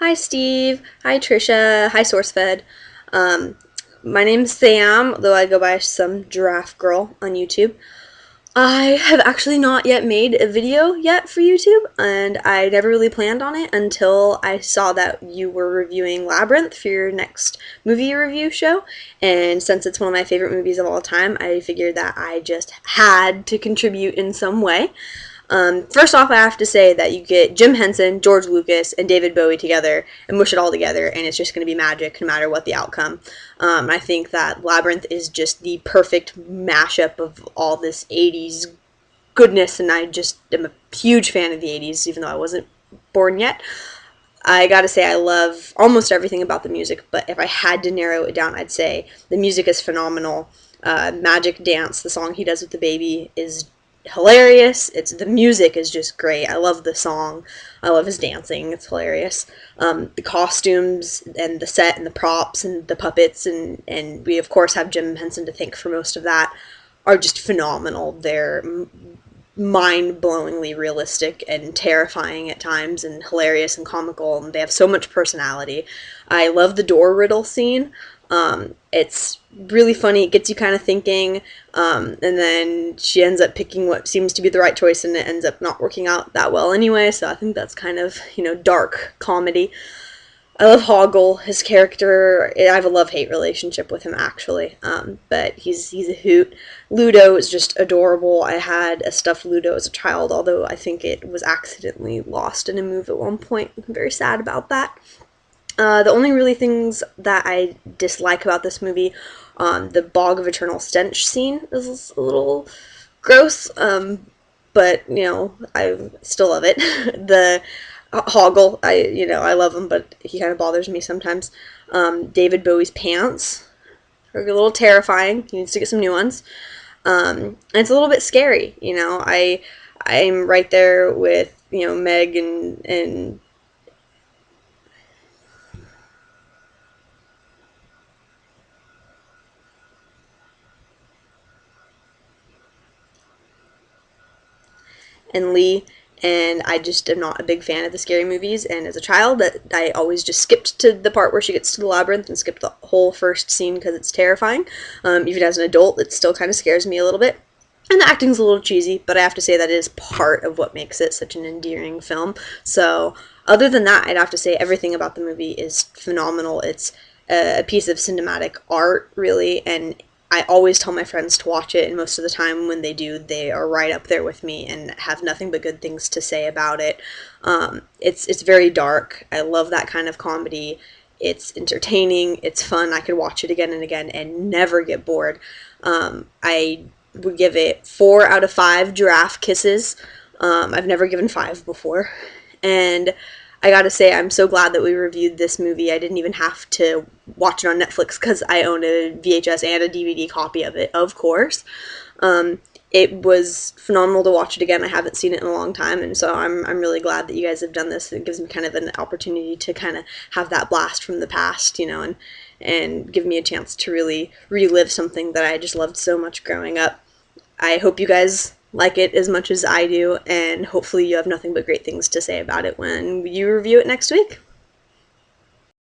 Hi, Steve. Hi, Trisha. Hi, SourceFed. Um, my name's Sam, though I go by some Giraffe Girl on YouTube. I have actually not yet made a video yet for YouTube, and I never really planned on it until I saw that you were reviewing Labyrinth for your next movie review show. And since it's one of my favorite movies of all time, I figured that I just had to contribute in some way. First off, I have to say that you get Jim Henson, George Lucas, and David Bowie together and mush it all together, and it's just going to be magic no matter what the outcome. I think that Labyrinth is just the perfect mashup of all this 80s goodness, and I just am a huge fan of the 80s, even though I wasn't born yet. I gotta say, I love almost everything about the music, but if I had to narrow it down, I'd say the music is phenomenal. Magic Dance, the song he does with the baby, is hilarious. The music is just great. I love the song. I love his dancing. It's hilarious. The costumes and the set and the props and the puppets and we of course have Jim Henson to thank for most of that are just phenomenal. They're mind-blowingly realistic and terrifying at times and hilarious and comical, and they have so much personality. I love the door riddle scene. It's really funny. It gets you kind of thinking, and then she ends up picking what seems to be the right choice, and it ends up not working out that well anyway, so I think that's kind of, dark comedy. I love Hoggle, his character. I have a love-hate relationship with him, actually, but he's a hoot. Ludo is just adorable. I had a stuffed Ludo as a child, although I think it was accidentally lost in a move at one point. I'm very sad about that. The only really things that I dislike about this movie, the Bog of Eternal Stench scene is a little gross, but, I still love it. The Hoggle, I love him, but he kind of bothers me sometimes. David Bowie's pants are a little terrifying. He needs to get some new ones. And it's a little bit scary, I'm right there with, Meg and Lee, and I just am not a big fan of the scary movies. And as a child, that I always just skipped to the part where she gets to the labyrinth and skipped the whole first scene because it's terrifying. Even as an adult, it still kind of scares me a little bit. And the acting's a little cheesy, but I have to say that is part of what makes it such an endearing film. So, other than that, I'd have to say everything about the movie is phenomenal. It's a piece of cinematic art, really, and I always tell my friends to watch it, and most of the time when they do, they are right up there with me and have nothing but good things to say about it. It's very dark. I love that kind of comedy. It's entertaining. It's fun. I could watch it again and again and never get bored. I would give it 4 out of 5 giraffe kisses. I've never given 5 before. And I gotta say, I'm so glad that we reviewed this movie. I didn't even have to watch it on Netflix because I own a VHS and a DVD copy of it, of course. It was phenomenal to watch it again. I haven't seen it in a long time, and so I'm really glad that you guys have done this. It gives me kind of an opportunity to kind of have that blast from the past, and give me a chance to really relive something that I just loved so much growing up. I hope you guys like it as much as I do, and hopefully you have nothing but great things to say about it when you review it next week.